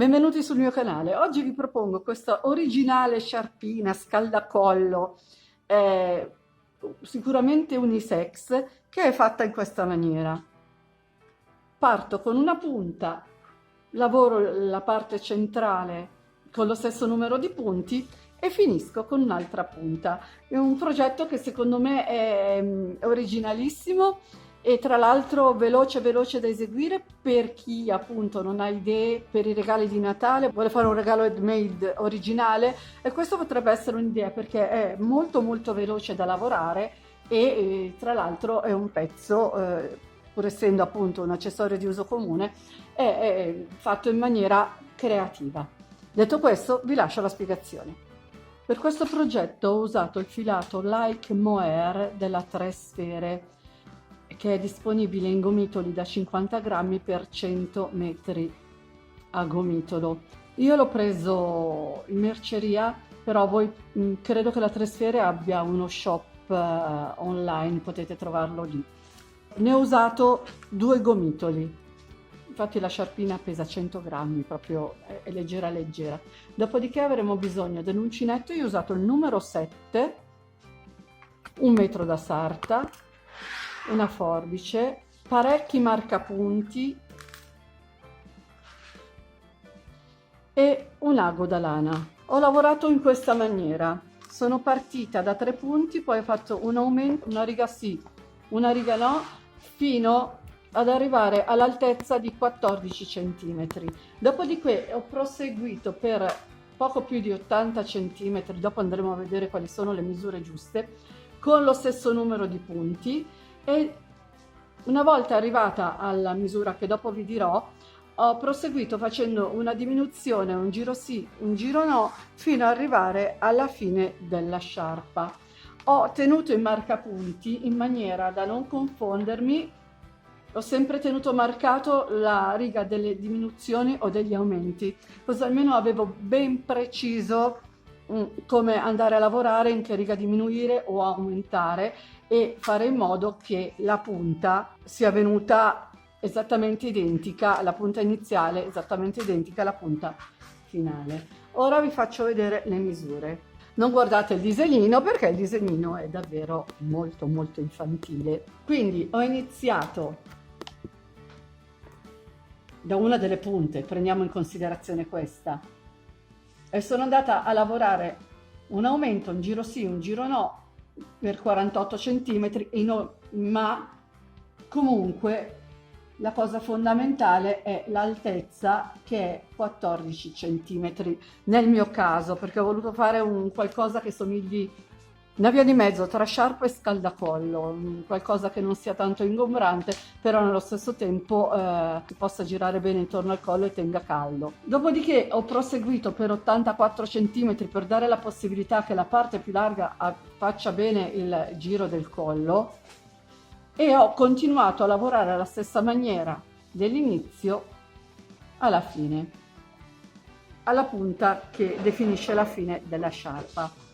Benvenuti sul mio canale. Oggi vi propongo questa originale sciarpina scaldacollo, eh, sicuramente unisex, che è fatta in questa maniera. Parto con una punta, lavoro la parte centrale con lo stesso numero di punti e finisco con un'altra punta. È un progetto che secondo me è originalissimo e tra l'altro veloce da eseguire per chi appunto non ha idee per i regali di Natale, vuole fare un regalo handmade originale, e questo potrebbe essere un'idea perché è molto veloce da lavorare e tra l'altro è un pezzo, pur essendo appunto un accessorio di uso comune, è fatto in maniera creativa. Detto questo, vi lascio la spiegazione. Per questo progetto ho usato il filato Like Mohair della Tre Sfere, che è disponibile in gomitoli da 50 grammi per 100 metri a gomitolo. Io l'ho preso in merceria, però voi credo che la Tre Sfere abbia uno shop online, potete trovarlo lì. Ne ho usato 2 gomitoli, infatti la sciarpina pesa 100 grammi, proprio è leggera. Dopodiché avremo bisogno dell'uncinetto. Io ho usato il numero 7, 1 metro da sarta, una forbice, parecchi marcapunti e un ago da lana. Ho lavorato in questa maniera, sono partita da 3 punti, poi ho fatto un aumento, una riga sì, una riga no, fino ad arrivare all'altezza di 14 centimetri. Dopodiché ho proseguito per poco più di 80 centimetri, dopo andremo a vedere quali sono le misure giuste, con lo stesso numero di punti, e una volta arrivata alla misura che dopo vi dirò, ho proseguito facendo una diminuzione, un giro sì, un giro no, fino ad arrivare alla fine della sciarpa. Ho tenuto i marcapunti in maniera da non confondermi, ho sempre tenuto marcato la riga delle diminuzioni o degli aumenti, così almeno avevo ben preciso come andare a lavorare, in che riga diminuire o aumentare, e fare in modo che la punta sia venuta esattamente identica, la punta iniziale esattamente identica alla punta finale. Ora vi faccio vedere le misure. Non guardate il disegnino perché il disegnino è davvero molto infantile. Quindi ho iniziato da una delle punte, prendiamo in considerazione questa, e sono andata a lavorare un aumento, un giro sì, un giro no, per 48 centimetri, ma comunque la cosa fondamentale è l'altezza, che è 14 centimetri nel mio caso, perché ho voluto fare un qualcosa che somigli una via di mezzo tra sciarpa e scaldacollo, qualcosa che non sia tanto ingombrante, però nello stesso tempo che possa girare bene intorno al collo e tenga caldo. Dopodiché ho proseguito per 84 cm per dare la possibilità che la parte più larga faccia bene il giro del collo, e ho continuato a lavorare alla stessa maniera dell'inizio alla fine, alla punta che definisce la fine della sciarpa.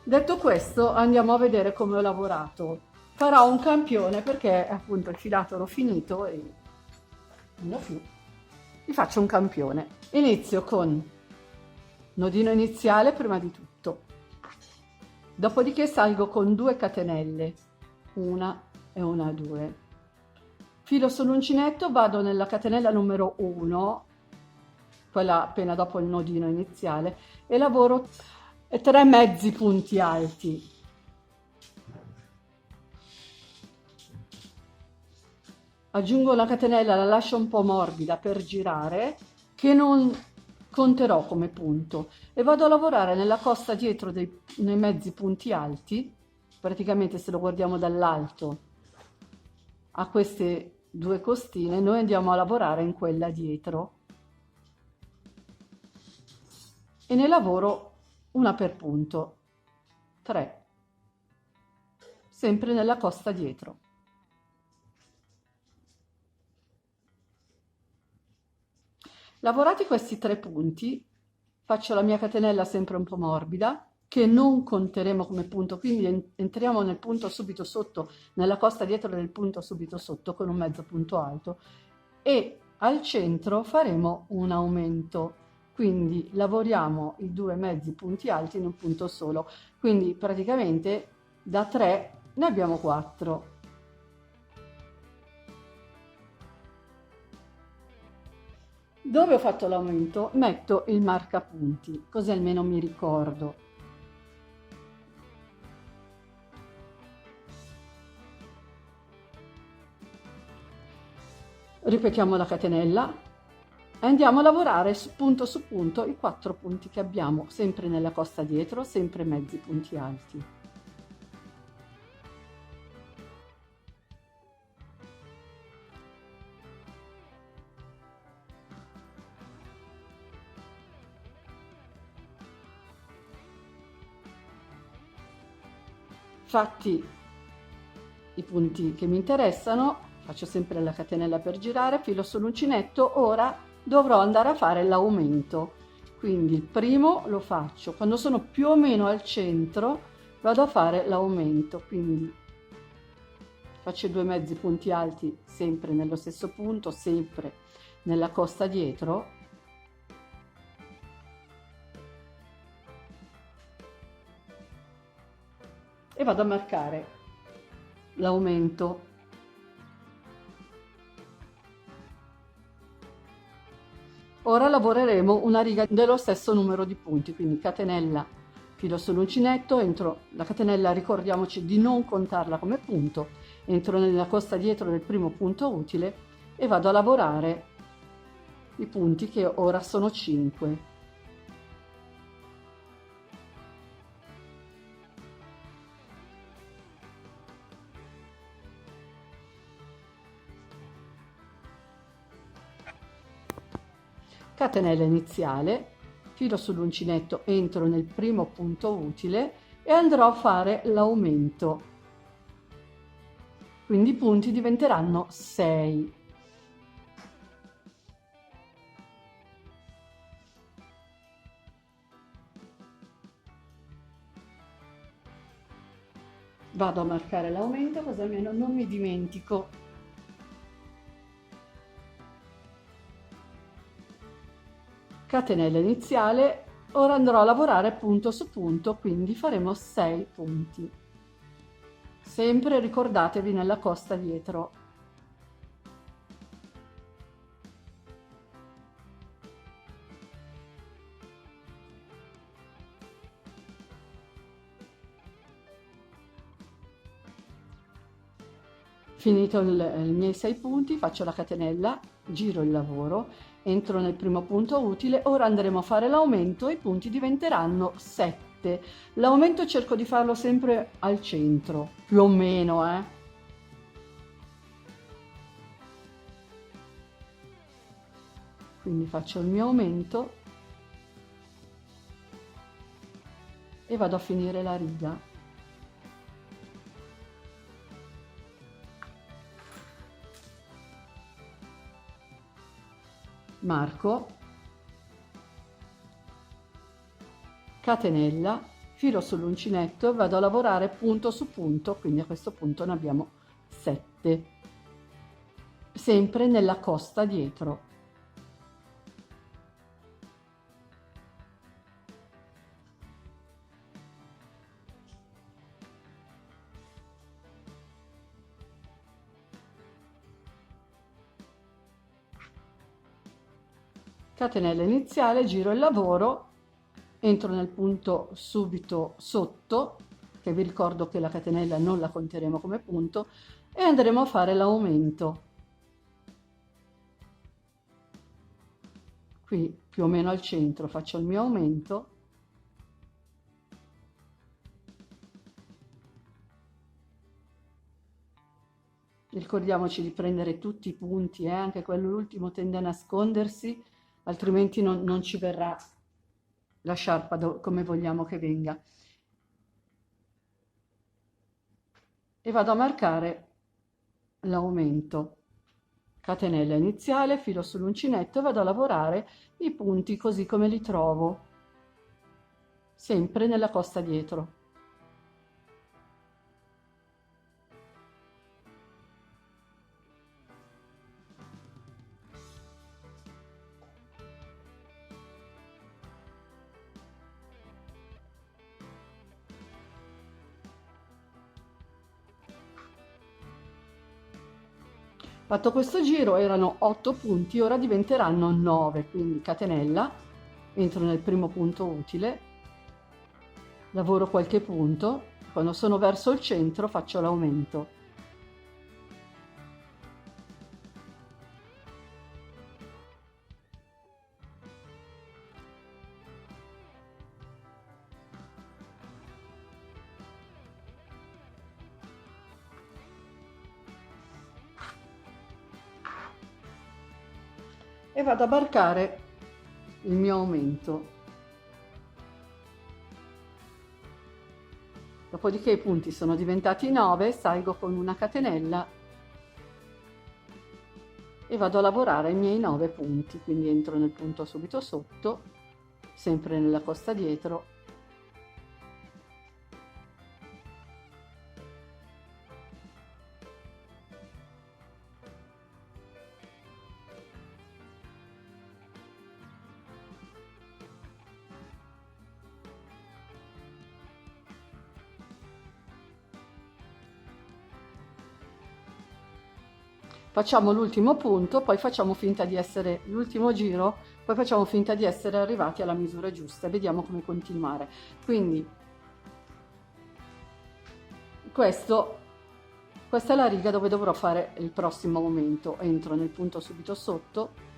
Detto questo, andiamo a vedere come ho lavorato. Farò un campione perché appunto il filato l'ho finito e non ho più. Vi faccio un campione. Inizio con nodino iniziale prima di tutto, dopodiché salgo con 2 catenelle, una e una, 2. Filo sull'uncinetto, vado nella catenella numero 1, quella appena dopo il nodino iniziale, e lavoro 3 mezzi punti alti. Aggiungo la catenella, la lascio un po' morbida per girare, che non conterò come punto, e vado a lavorare nella costa dietro nei mezzi punti alti. Praticamente, se lo guardiamo dall'alto, a queste 2 costine, noi andiamo a lavorare in quella dietro e ne lavoro una per punto, 3, sempre nella costa dietro. Lavorati questi 3 punti, faccio la mia catenella sempre un po' morbida, che non conteremo come punto, quindi entriamo nel punto subito sotto, nella costa dietro del punto subito sotto, con un mezzo punto alto, e al centro faremo un aumento, quindi lavoriamo i due mezzi punti alti in un punto solo, quindi praticamente da 3 ne abbiamo 4. Dove ho fatto l'aumento metto il marcapunti, così almeno mi ricordo. Ripetiamo la catenella e andiamo a lavorare su punto i 4 punti che abbiamo, sempre nella costa dietro, sempre mezzi punti alti. Fatti i punti che mi interessano, faccio sempre la catenella per girare, filo sull'uncinetto, ora dovrò andare a fare l'aumento. Quindi il primo lo faccio, quando sono più o meno al centro vado a fare l'aumento, quindi faccio i due mezzi punti alti sempre nello stesso punto, sempre nella costa dietro. E vado a marcare l'aumento. Ora lavoreremo una riga dello stesso numero di punti, quindi catenella, filo sull'uncinetto, entro la catenella, ricordiamoci di non contarla come punto, entro nella costa dietro del primo punto utile e vado a lavorare i punti che ora sono 5. Catenella iniziale, filo sull'uncinetto, entro nel primo punto utile e andrò a fare l'aumento, quindi i punti diventeranno 6. Vado a marcare l'aumento così almeno non mi dimentico. Catenella iniziale, ora andrò a lavorare punto su punto, quindi faremo 6 punti. Sempre ricordatevi nella costa dietro. Finito i miei 6 punti, faccio la catenella, giro il lavoro, entro nel primo punto utile, ora andremo a fare l'aumento e i punti diventeranno 7. L'aumento cerco di farlo sempre al centro, più o meno, Quindi faccio il mio aumento e vado a finire la riga. Marco, catenella, filo sull'uncinetto e vado a lavorare punto su punto, quindi a questo punto ne abbiamo 7, sempre nella costa dietro. Catenella iniziale, giro il lavoro, entro nel punto subito sotto, che vi ricordo che la catenella non la conteremo come punto, e andremo a fare l'aumento. Qui più o meno al centro faccio il mio aumento. Ricordiamoci di prendere tutti i punti, anche quello l'ultimo tende a nascondersi, altrimenti non ci verrà la sciarpa come vogliamo che venga. E vado a marcare l'aumento. Catenella iniziale, filo sull'uncinetto e vado a lavorare i punti così come li trovo, sempre nella costa dietro. Fatto questo giro erano 8 punti, ora diventeranno 9, quindi catenella, entro nel primo punto utile, lavoro qualche punto, quando sono verso il centro faccio l'aumento. E vado a barcare il mio aumento. Dopodiché i punti sono diventati 9, salgo con una catenella e vado a lavorare i miei 9 punti, quindi entro nel punto subito sotto, sempre nella costa dietro. Facciamo l'ultimo punto, poi facciamo finta di essere l'ultimo giro, poi facciamo finta di essere arrivati alla misura giusta e vediamo come continuare. Quindi questa è la riga dove dovrò fare il prossimo aumento. Entro nel punto subito sotto,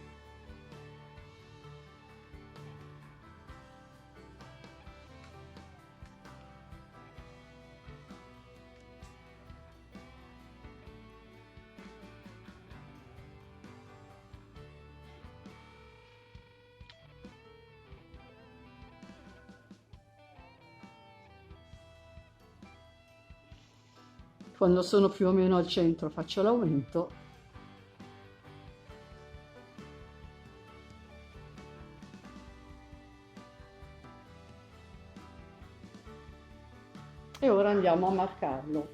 quando sono più o meno al centro faccio l'aumento e ora andiamo a marcarlo.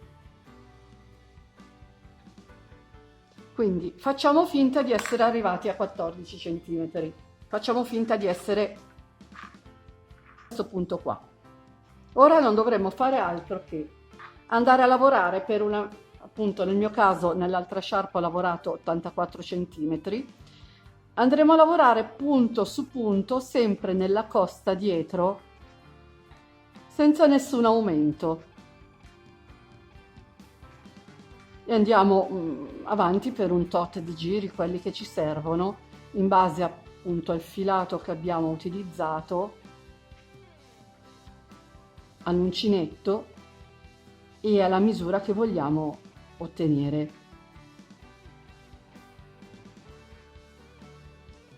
Quindi facciamo finta di essere arrivati a 14 cm, facciamo finta di essere a questo punto qua. Ora non dovremmo fare altro che andare a lavorare per una, appunto nel mio caso nell'altra sciarpa ho lavorato 84 cm, andremo a lavorare punto su punto sempre nella costa dietro senza nessun aumento e andiamo avanti per un tot di giri, quelli che ci servono in base appunto al filato che abbiamo utilizzato, all'uncinetto e alla misura che vogliamo ottenere.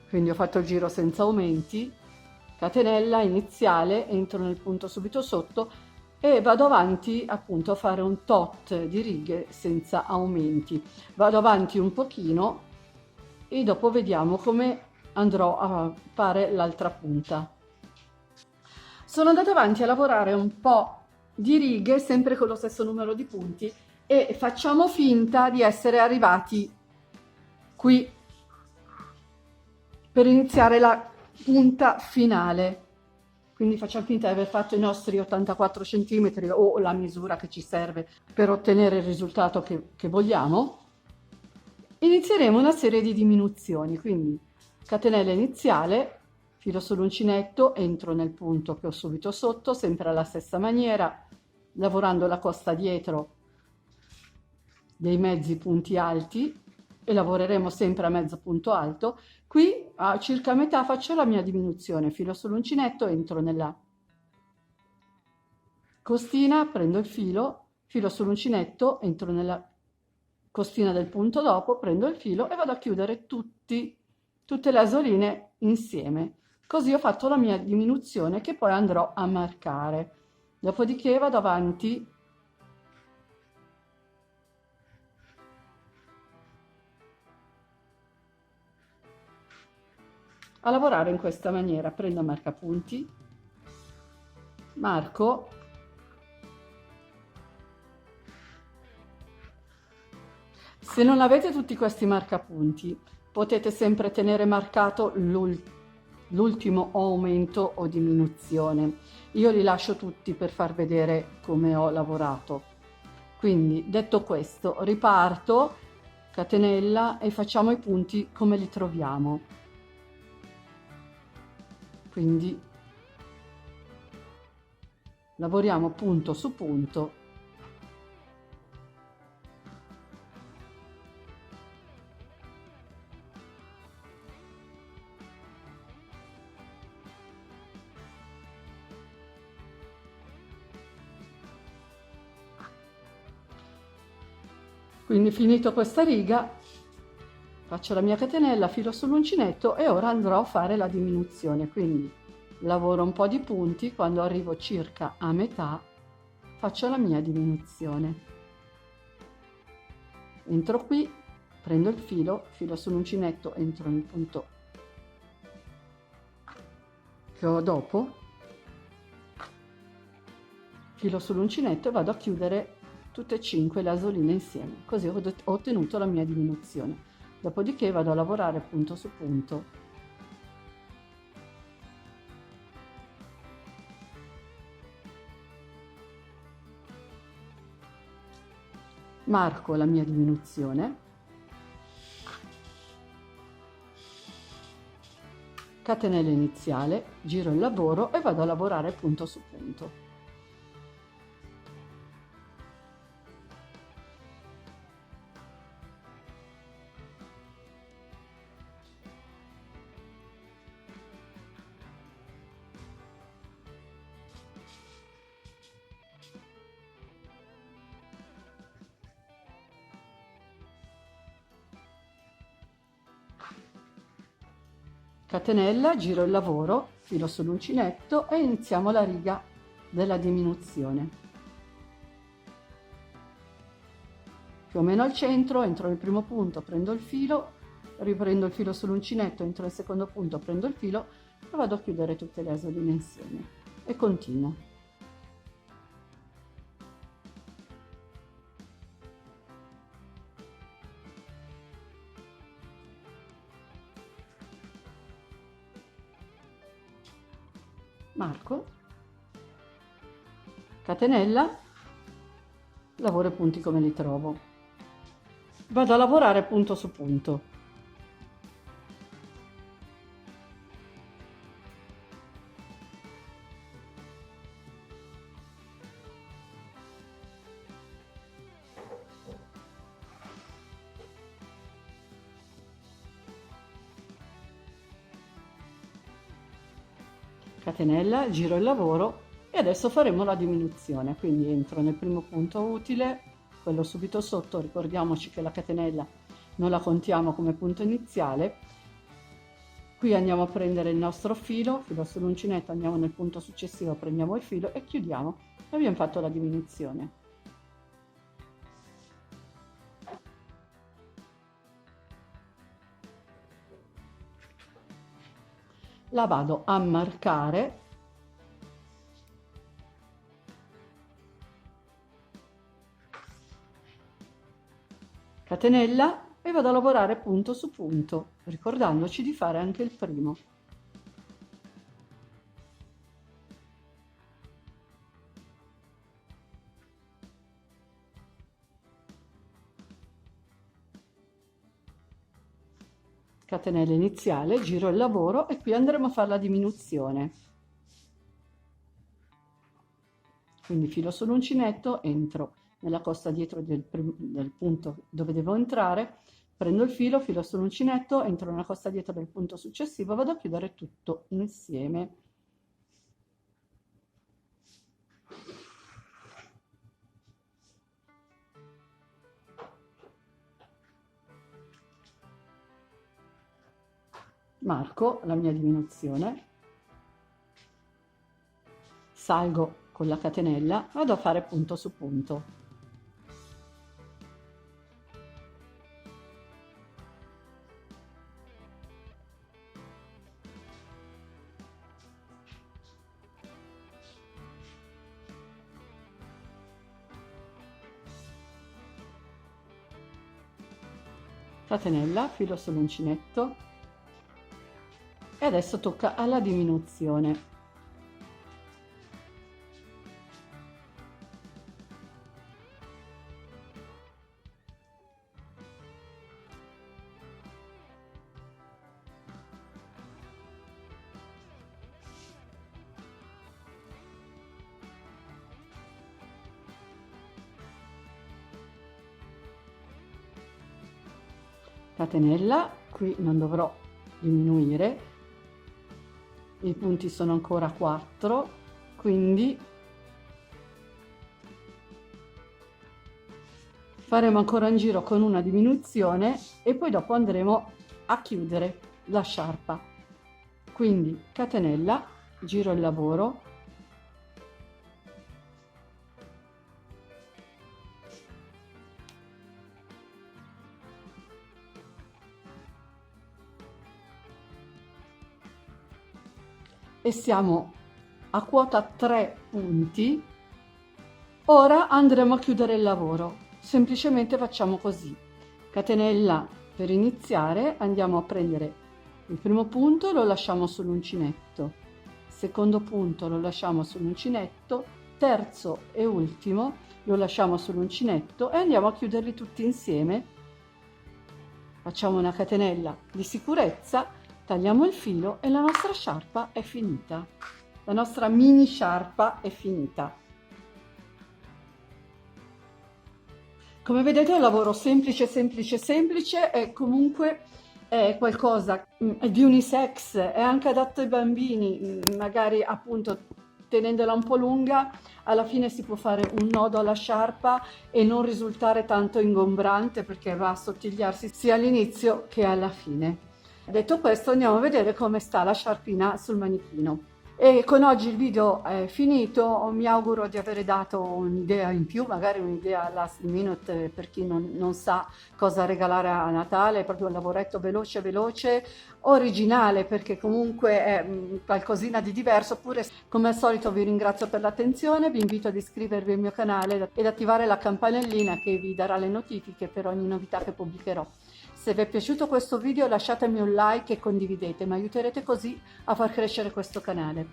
Quindi ho fatto il giro senza aumenti, catenella iniziale, entro nel punto subito sotto e vado avanti appunto a fare un tot di righe senza aumenti. Vado avanti un pochino e dopo vediamo come andrò a fare l'altra punta. Sono andata avanti a lavorare un po' di righe sempre con lo stesso numero di punti e facciamo finta di essere arrivati qui per iniziare la punta finale. Quindi facciamo finta di aver fatto i nostri 84 cm o la misura che ci serve per ottenere il risultato che vogliamo. Inizieremo una serie di diminuzioni, quindi catenella iniziale, filo sull'uncinetto, entro nel punto che ho subito sotto, sempre alla stessa maniera, lavorando la costa dietro dei mezzi punti alti e lavoreremo sempre a mezzo punto alto. Qui a circa metà faccio la mia diminuzione, filo sull'uncinetto, entro nella costina, prendo il filo, filo sull'uncinetto, entro nella costina del punto dopo, prendo il filo e vado a chiudere tutte le asoline insieme. Così ho fatto la mia diminuzione che poi andrò a marcare. Dopodiché vado avanti a lavorare in questa maniera. Prendo marcapunti, marco, se non avete tutti questi marcapunti potete sempre tenere marcato l'ultimo aumento o diminuzione. Io li lascio tutti per far vedere come ho lavorato. Quindi detto questo riparto catenella e facciamo i punti come li troviamo. Quindi lavoriamo punto su punto. Quindi finito questa riga, faccio la mia catenella, filo sull'uncinetto e ora andrò a fare la diminuzione. Quindi lavoro un po' di punti, quando arrivo circa a metà faccio la mia diminuzione. Entro qui, prendo il filo, filo sull'uncinetto, entro nel punto che ho dopo, filo sull'uncinetto e vado a chiudere tutte e 5 le asoline insieme, così ho ottenuto la mia diminuzione. Dopodiché vado a lavorare punto su punto. Marco la mia diminuzione, catenella iniziale, giro il lavoro e vado a lavorare punto su punto. Catenella, giro il lavoro, filo sull'uncinetto e iniziamo la riga della diminuzione. Più o meno al centro, entro nel primo punto, prendo il filo, riprendo il filo sull'uncinetto, entro nel secondo punto, prendo il filo e vado a chiudere tutte le asoline insieme e continuo. Marco, catenella, lavoro i punti come li trovo. Vado a lavorare punto su punto. Catenella, giro il lavoro e adesso faremo la diminuzione, quindi entro nel primo punto utile, quello subito sotto, ricordiamoci che la catenella non la contiamo come punto iniziale. Qui andiamo a prendere il nostro filo sull'uncinetto, andiamo nel punto successivo, prendiamo il filo e chiudiamo e abbiamo fatto la diminuzione. La vado a marcare catenella e vado a lavorare punto su punto, ricordandoci di fare anche il primo. Catenella iniziale, giro il lavoro e qui andremo a fare la diminuzione. Quindi filo sull'uncinetto, entro nella costa dietro del punto dove devo entrare, prendo il filo sull'uncinetto, entro nella costa dietro del punto successivo, vado a chiudere tutto insieme. Marco la mia diminuzione, salgo con la catenella, vado a fare punto su punto. Catenella, filo sull'uncinetto e adesso tocca alla diminuzione. catenella, qui non dovrò diminuire, i punti sono ancora 4, quindi faremo ancora un giro con una diminuzione e poi dopo andremo a chiudere la sciarpa. Quindi catenella, giro il lavoro, e siamo a quota 3 punti. Ora andremo a chiudere il lavoro. Semplicemente facciamo così: catenella per iniziare, andiamo a prendere il primo punto e lo lasciamo sull'uncinetto, secondo punto lo lasciamo sull'uncinetto, terzo e ultimo lo lasciamo sull'uncinetto e andiamo a chiuderli tutti insieme. Facciamo una catenella di sicurezza, tagliamo il filo e la nostra sciarpa è finita. La nostra mini sciarpa è finita. Come vedete è un lavoro semplice, semplice, semplice, e comunque è qualcosa di unisex, è anche adatto ai bambini, magari appunto tenendola un po' lunga, alla fine si può fare un nodo alla sciarpa e non risultare tanto ingombrante perché va a assottigliarsi sia all'inizio che alla fine. Detto questo, andiamo a vedere come sta la sciarpina sul manichino. E con oggi il video è finito, mi auguro di aver dato un'idea in più, magari un'idea last minute per chi non sa cosa regalare a Natale, è proprio un lavoretto veloce veloce, originale perché comunque è qualcosina di diverso. Oppure, come al solito, vi ringrazio per l'attenzione, vi invito ad iscrivervi al mio canale ed attivare la campanellina che vi darà le notifiche per ogni novità che pubblicherò. Se vi è piaciuto questo video lasciatemi un like e condividete, mi aiuterete così a far crescere questo canale.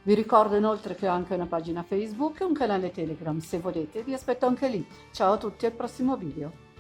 Vi ricordo inoltre che ho anche una pagina Facebook e un canale Telegram, se volete vi aspetto anche lì. Ciao a tutti, al prossimo video.